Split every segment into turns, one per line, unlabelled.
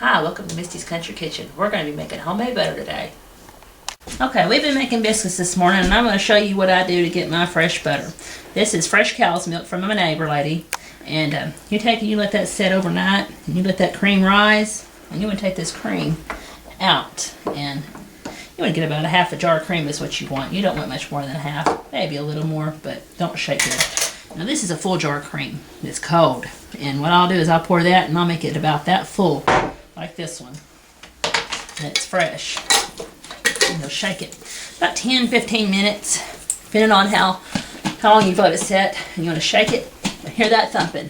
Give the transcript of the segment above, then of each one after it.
Hi, welcome to Misty's Country Kitchen. We're going to be making homemade butter today. Okay, we've been making biscuits this morning, and I'm going to show you what I do to get my fresh butter. This is fresh cow's milk from my neighbor lady, and you let that set overnight, and you let that cream rise, and you want to take this cream out, and you want to get about a half a jar of cream is what you want. You don't want much more than a half, maybe a little more, but don't shake it. Now this is a full jar of cream. It's cold, and what I'll do is I'll pour that, and I'll make it about that full, like this one. And it's fresh. And you'll shake it about 10-15 minutes, depending on how long you've let it set. And you want to shake it and hear that thumping.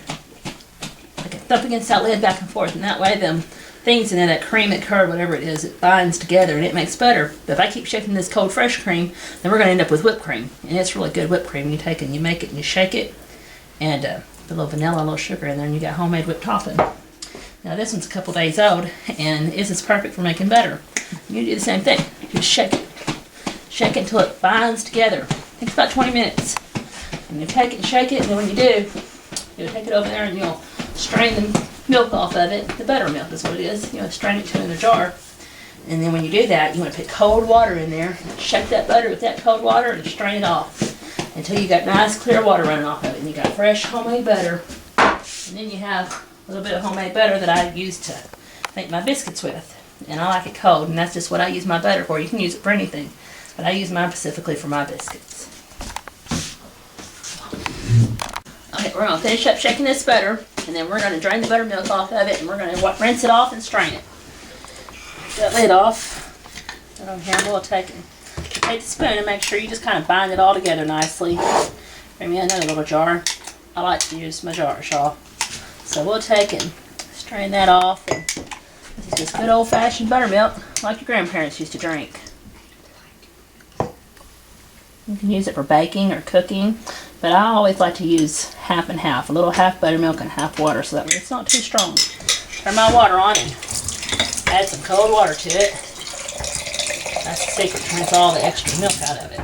Like a thump against that lid back and forth, and that way them things in there, that cream, that curd, whatever it is, it binds together and it makes butter. But if I keep shaking this cold fresh cream, then we're going to end up with whipped cream. And it's really good whipped cream. You take and you make it and you shake it, and put a little vanilla, a little sugar in there, and you got homemade whipped topping. Now this one's a couple days old, and this is perfect for making butter. You do the same thing. Just shake it until it binds together. It takes about 20 minutes. And you take it and shake it, and then when you do, you'll take it over there and you'll strain the milk off of it. The buttermilk is what it is. You know, strain it to in a jar. And then when you do that, you want to put cold water in there, and shake that butter with that cold water, and strain it off until you got nice clear water running off of it. And you got fresh homemade butter. And then you have a little bit of homemade butter that I use to make my biscuits with. And I like it cold, and that's just what I use my butter for. You can use it for anything, but I use mine specifically for my biscuits. Okay, we're going to finish up shaking this butter, and then we're going to drain the buttermilk off of it, and we're going to rinse it off and strain it. Take that lid off. And here we'll take the spoon and make sure you just kind of bind it all together nicely. Bring me another little jar. I like to use my jars, y'all. So we'll take and strain that off. And this is just good old-fashioned buttermilk like your grandparents used to drink. You can use it for baking or cooking, but I always like to use half and half. A little half buttermilk and half water, so that way it's not too strong. Turn my water on and add some cold water to it. That's the secret to rinse all the extra milk out of it.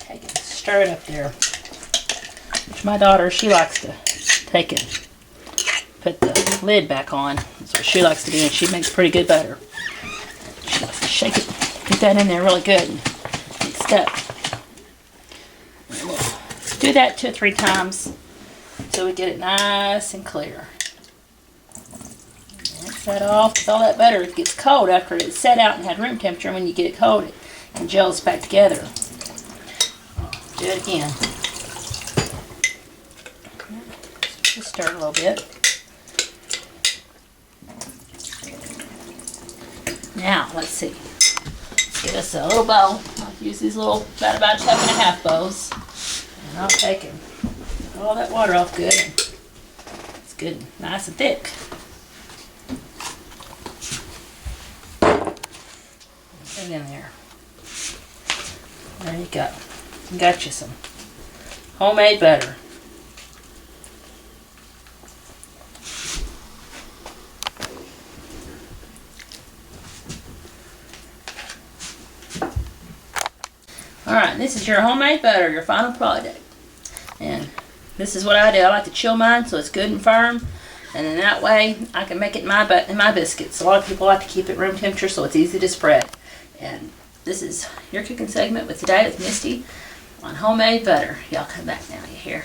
Take it, stir it up there. Which my daughter, she likes to take it, put the lid back on. That's what she likes to do, and she makes pretty good butter. She likes to shake it, get that in there really good, and mix it up. And we'll do that 2 or 3 times so we get it nice and clear. Rinse that off, because all that butter gets cold after it's set out and had room temperature. When you get it cold, it gels back together. Do it again. Just stir it a little bit. Now, let's see. Let's get us a little bowl. I'll use these little, about 2.5 bowls. And I'll take and put all that water off good. It's good and nice and thick. Put it in there. There you go. You got you some homemade butter. Alright, this is your homemade butter, your final product. And this is what I do. I like to chill mine so it's good and firm. And then that way I can make it in my biscuits. A lot of people like to keep it room temperature so it's easy to spread. And this is your cooking segment with today with Misty on homemade butter. Y'all come back now, you hear?